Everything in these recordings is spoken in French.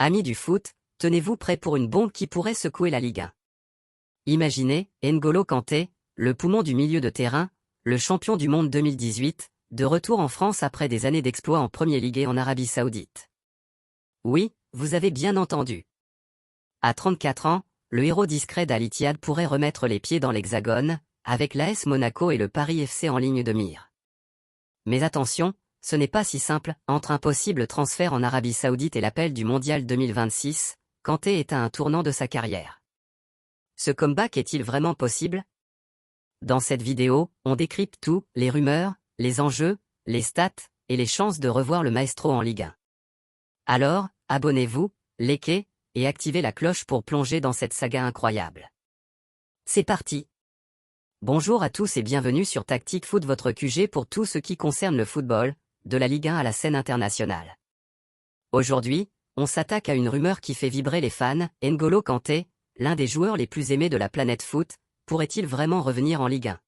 Amis du foot, tenez-vous prêts pour une bombe qui pourrait secouer la Ligue 1. Imaginez, N'Golo Kanté, le poumon du milieu de terrain, le champion du monde 2018, de retour en France après des années d'exploits en Premier League et en Arabie Saoudite. Oui, vous avez bien entendu. À 34 ans, le héros discret d'Al Ittihad pourrait remettre les pieds dans l'hexagone, avec l'AS Monaco et le Paris FC en ligne de mire. Mais attention, ce n'est pas si simple. Entre un possible transfert en Arabie Saoudite et l'appel du Mondial 2026, Kanté est à un tournant de sa carrière. Ce comeback est-il vraiment possible? Dans cette vidéo, on décrypte tout, les rumeurs, les enjeux, les stats, et les chances de revoir le maestro en Ligue 1. Alors, abonnez-vous, likez, et activez la cloche pour plonger dans cette saga incroyable. C'est parti! Bonjour à tous et bienvenue sur Tactic Foot, votre QG pour tout ce qui concerne le football, de la Ligue 1 à la scène internationale. Aujourd'hui, on s'attaque à une rumeur qui fait vibrer les fans. N'Golo Kanté, l'un des joueurs les plus aimés de la planète foot, pourrait-il vraiment revenir en Ligue 1?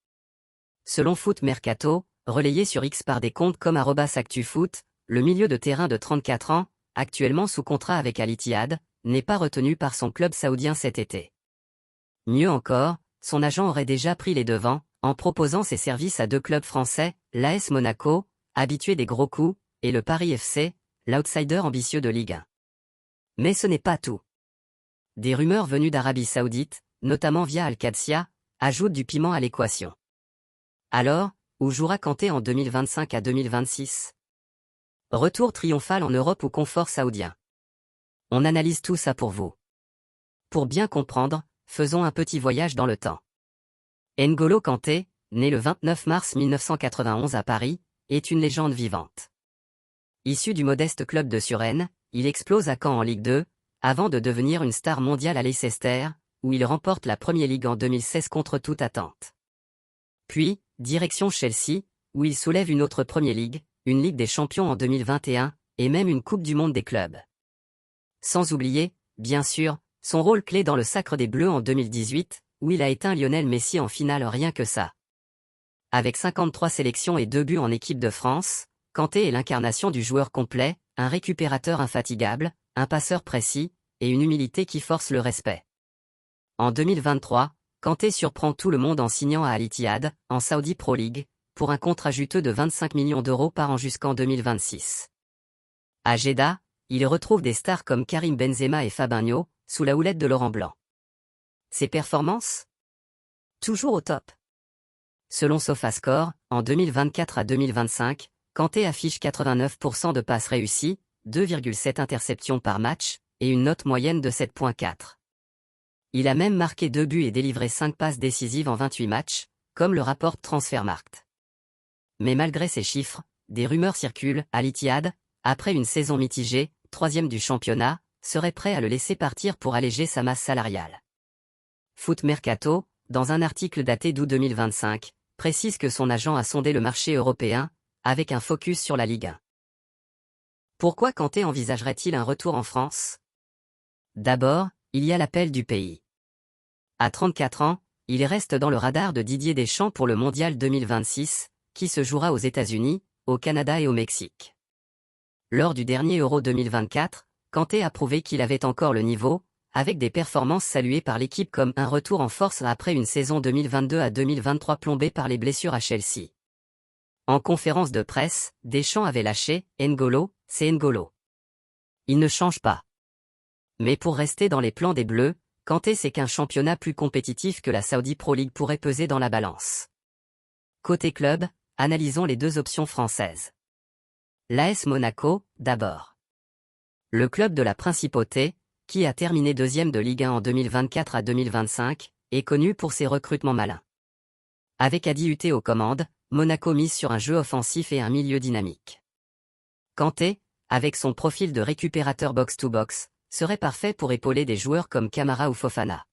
Selon Foot Mercato, relayé sur X par des comptes comme @ActuFoot, le milieu de terrain de 34 ans, actuellement sous contrat avec Al Ittihad, n'est pas retenu par son club saoudien cet été. Mieux encore, son agent aurait déjà pris les devants, en proposant ses services à deux clubs français, l'AS Monaco, habitué des gros coups, et le Paris FC, l'outsider ambitieux de Ligue 1. Mais ce n'est pas tout. Des rumeurs venues d'Arabie Saoudite, notamment via Al Qadsia, ajoutent du piment à l'équation. Alors, où jouera Kanté en 2025 à 2026? Retour triomphal en Europe ou confort saoudien? On analyse tout ça pour vous. Pour bien comprendre, faisons un petit voyage dans le temps. N'Golo Kanté, né le 29 mars 1991 à Paris, est une légende vivante. Issu du modeste club de Suresnes, il explose à Caen en Ligue 2, avant de devenir une star mondiale à Leicester, où il remporte la Premier League en 2016 contre toute attente. Puis, direction Chelsea, où il soulève une autre Premier League, une Ligue des Champions en 2021, et même une Coupe du Monde des clubs. Sans oublier, bien sûr, son rôle clé dans le sacre des Bleus en 2018, où il a éteint Lionel Messi en finale, rien que ça. Avec 53 sélections et 2 buts en équipe de France, Kanté est l'incarnation du joueur complet, un récupérateur infatigable, un passeur précis, et une humilité qui force le respect. En 2023, Kanté surprend tout le monde en signant à Al Ittihad, en Saudi Pro League, pour un contrat juteux de 25 millions d'euros par an jusqu'en 2026. À Jeddah, il retrouve des stars comme Karim Benzema et Fabinho, sous la houlette de Laurent Blanc. Ses performances? Toujours au top. Selon SofaScore, en 2024 à 2025, Kanté affiche 89% de passes réussies, 2,7 interceptions par match, et une note moyenne de 7,4. Il a même marqué 2 buts et délivré 5 passes décisives en 28 matchs, comme le rapporte Transfermarkt. Mais malgré ces chiffres, des rumeurs circulent. Al Ittihad, après une saison mitigée, 3e du championnat, serait prêt à le laisser partir pour alléger sa masse salariale. Foot Mercato, dans un article daté d'août 2025, précise que son agent a sondé le marché européen, avec un focus sur la Ligue 1. Pourquoi Kanté envisagerait-il un retour en France? D'abord, il y a l'appel du pays. À 34 ans, il reste dans le radar de Didier Deschamps pour le Mondial 2026, qui se jouera aux États-Unis, au Canada et au Mexique. Lors du dernier Euro 2024, Kanté a prouvé qu'il avait encore le niveau, avec des performances saluées par l'équipe comme un retour en force après une saison 2022 à 2023 plombée par les blessures à Chelsea. En conférence de presse, Deschamps avait lâché « N'Golo, c'est N'Golo. Il ne change pas. » Mais pour rester dans les plans des Bleus, Kanté sait qu'un championnat plus compétitif que la Saudi Pro League pourrait peser dans la balance. Côté club, analysons les deux options françaises. L'AS Monaco, d'abord. Le club de la Principauté, qui a terminé 2e de Ligue 1 en 2024 à 2025, est connu pour ses recrutements malins. Avec Adi Huté aux commandes, Monaco mise sur un jeu offensif et un milieu dynamique. Kanté, avec son profil de récupérateur box-to-box, serait parfait pour épauler des joueurs comme Camara ou Fofana.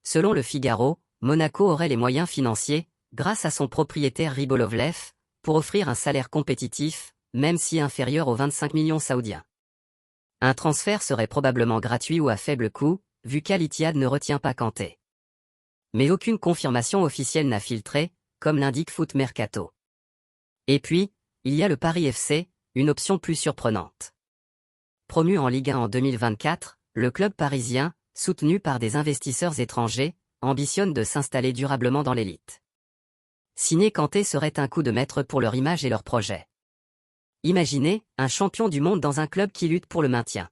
Selon le Figaro, Monaco aurait les moyens financiers, grâce à son propriétaire Rybolovlev, pour offrir un salaire compétitif, même si inférieur aux 25 millions saoudiens. Un transfert serait probablement gratuit ou à faible coût, vu qu'Al Ittihad ne retient pas Kanté. Mais aucune confirmation officielle n'a filtré, comme l'indique Foot Mercato. Et puis, il y a le Paris FC, une option plus surprenante. Promu en Ligue 1 en 2024, le club parisien, soutenu par des investisseurs étrangers, ambitionne de s'installer durablement dans l'élite. Signer Kanté serait un coup de maître pour leur image et leur projet. Imaginez, un champion du monde dans un club qui lutte pour le maintien.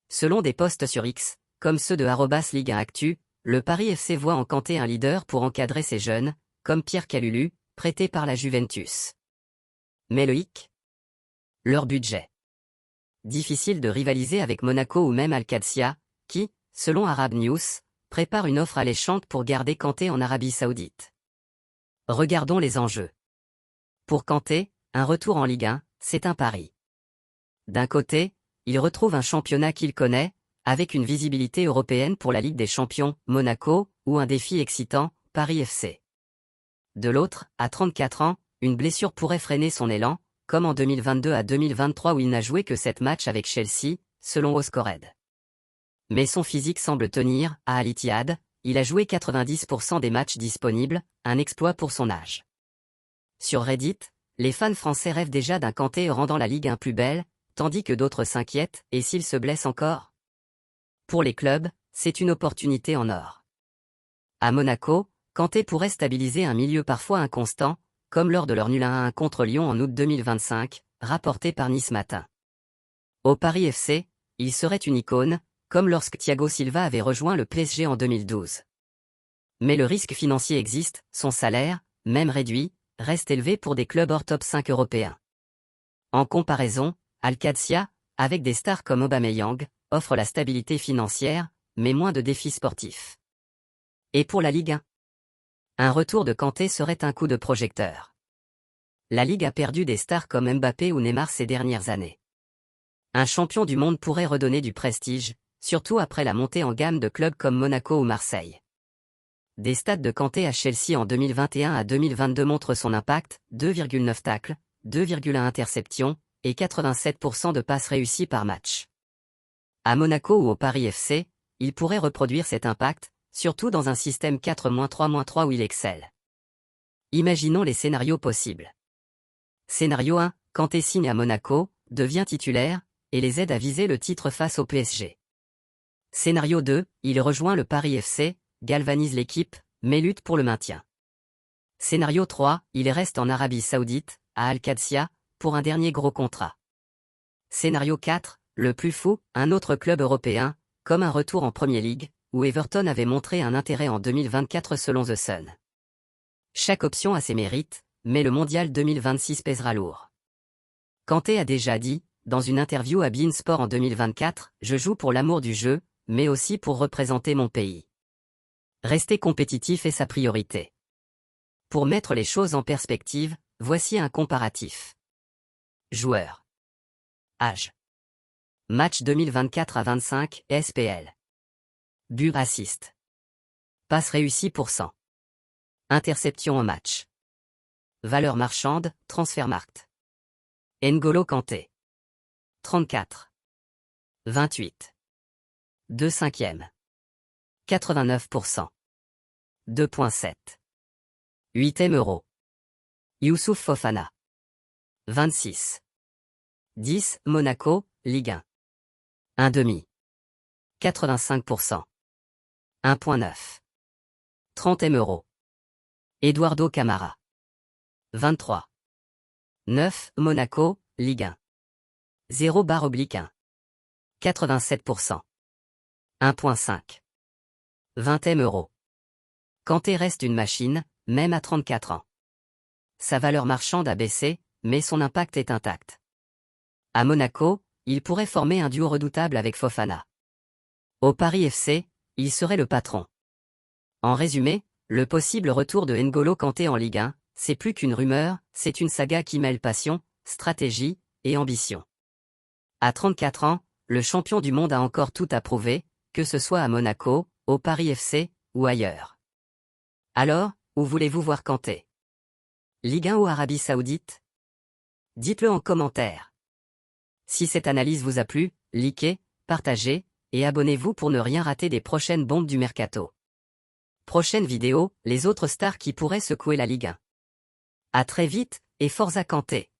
Selon des posts sur X, comme ceux de @Ligue 1 Actu, le Paris FC voit en Kanté un leader pour encadrer ses jeunes, comme Pierre Kalulu, prêté par la Juventus. Mais le hic ? Leur budget. Difficile de rivaliser avec Monaco ou même Al-Qadsia, qui, selon Arab News, prépare une offre alléchante pour garder Kanté en Arabie Saoudite. Regardons les enjeux. Pour Kanté, un retour en Ligue 1, c'est un pari. D'un côté, il retrouve un championnat qu'il connaît, avec une visibilité européenne pour la Ligue des Champions, Monaco, ou un défi excitant, Paris FC. De l'autre, à 34 ans, une blessure pourrait freiner son élan, comme en 2022 à 2023 où il n'a joué que 7 matchs avec Chelsea, selon Oscored. Mais son physique semble tenir, à Al-Ittihad, il a joué 90% des matchs disponibles, un exploit pour son âge. Sur Reddit, les fans français rêvent déjà d'un Kanté rendant la Ligue 1 plus belle, tandis que d'autres s'inquiètent, et s'il se blesse encore ? Pour les clubs, c'est une opportunité en or. À Monaco, Kanté pourrait stabiliser un milieu parfois inconstant, comme lors de leur nul 1-1 contre Lyon en août 2025, rapporté par Nice Matin. Au Paris FC, il serait une icône, comme lorsque Thiago Silva avait rejoint le PSG en 2012. Mais le risque financier existe, son salaire, même réduit, reste élevé pour des clubs hors top 5 européens. En comparaison, Al-Qadsia, avec des stars comme Aubameyang, offre la stabilité financière, mais moins de défis sportifs. Et pour la Ligue 1 ? Un retour de Kanté serait un coup de projecteur. La Ligue a perdu des stars comme Mbappé ou Neymar ces dernières années. Un champion du monde pourrait redonner du prestige, surtout après la montée en gamme de clubs comme Monaco ou Marseille. Des stats de Kanté à Chelsea en 2021 à 2022 montrent son impact, 2,9 tacles, 2,1 interceptions, et 87% de passes réussies par match. À Monaco ou au Paris FC, il pourrait reproduire cet impact, surtout dans un système 4-3-3 où il excelle. Imaginons les scénarios possibles. Scénario 1, Kanté signe à Monaco, devient titulaire, et les aide à viser le titre face au PSG. Scénario 2, il rejoint le Paris FC, galvanise l'équipe, mais lutte pour le maintien. Scénario 3, il reste en Arabie Saoudite, à Al-Qadsia, pour un dernier gros contrat. Scénario 4, le plus fou, un autre club européen, comme un retour en Premier League, où Everton avait montré un intérêt en 2024 selon The Sun. Chaque option a ses mérites, mais le Mondial 2026 pèsera lourd. Kanté a déjà dit, dans une interview à beIN Sport en 2024, « Je joue pour l'amour du jeu, mais aussi pour représenter mon pays. » Rester compétitif est sa priorité. Pour mettre les choses en perspective, voici un comparatif. Joueur. Âge. Match 2024 à 25, SPL. But assist. Passe réussie pour 100. Interception en match. Valeur marchande, Transfermarkt. N'Golo Kanté. 34. 28. 2 cinquièmes. 89%. 2,7. 8e euro. Youssouf Fofana. 26. 10, Monaco, Ligue 1. 1 demi. 85%. 1,9. 30e euro. Eduardo Camara. 23. 9, Monaco, Ligue 1. 0/1. 87%. 1,5. 20e euro. Kanté reste une machine, même à 34 ans. Sa valeur marchande a baissé, mais son impact est intact. À Monaco, il pourrait former un duo redoutable avec Fofana. Au Paris FC, il serait le patron. En résumé, le possible retour de N'Golo Kanté en Ligue 1, c'est plus qu'une rumeur, c'est une saga qui mêle passion, stratégie et ambition. À 34 ans, le champion du monde a encore tout à prouver, que ce soit à Monaco, au Paris FC, ou ailleurs. Alors, où voulez-vous voir Kanté ? Ligue 1 ou Arabie Saoudite ? Dites-le en commentaire. Si cette analyse vous a plu, likez, partagez, et abonnez-vous pour ne rien rater des prochaines bombes du mercato. Prochaine vidéo, les autres stars qui pourraient secouer la Ligue 1. À très vite, et forza Kanté.